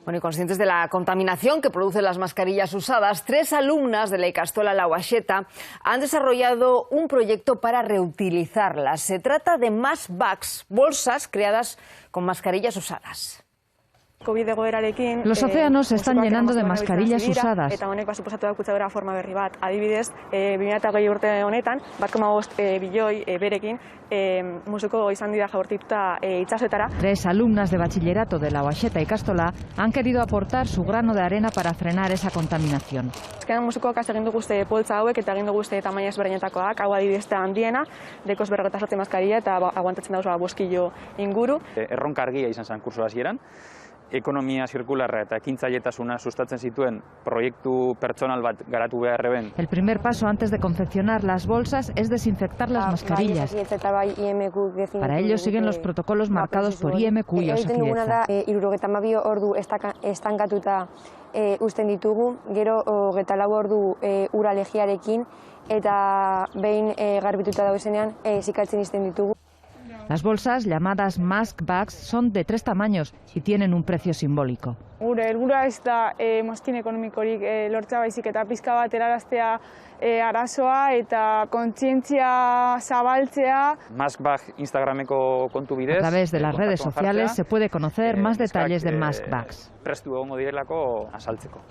Bueno, y conscientes de la contaminación que producen las mascarillas usadas, 3 alumnas de la Ikastola La Uaxeta han desarrollado un proyecto para reutilizarlas. Se trata de mask bags, bolsas creadas con mascarillas usadas. Los océanos se están llenando de mascarillas usadas. Eta honek suposatu da kutsadura forma berri bat. Adibidez, 2020 urte honetan, 1,5 bilioi berekin musuko izan dira jaurtituta itsasoetara. 3 alumnas de bachillerato de La Uaxeta Ikastola han querido aportar su grano de arena para frenar esa contaminación. Azkenean musukoak egin dugu poltsa hauek eta egin dugu tamaina ezberdinetakoak, hau adibidez handiena, dekoz 57 maskarilla eta aguantatzen dauz boskilo inguru. Erronka argia izan zen kurso hasieran. Ekonomia zirkularra eta ekintzailetasuna sustatzen zituen proiektu pertsonal bat garatu beharreben. El primer paso antes de confeccionar las bolsas es desinfectar las mascarillas. Para ello siguen los protocolos marcados por IMQ y Osakidetza. 72 ordu estankatuta uzten ditugu, gero 24 ordu ura legiarekin eta behin garbituta daudenean sikaltzen izten ditugu. Las bolsas, llamadas mask bags, son de 3 tamaños y tienen un precio simbólico. Gure helburua ez da mozkin ekonomikorik lortzea, baizik eta pizka bat helaraztea arazoa eta kontzientzia zabaltzea. Mask bag Instagrameko kontu bidez. A través de las redes sociales se puede conocer más detalles de mask bags. Prestu egongo direlako azaltzeko.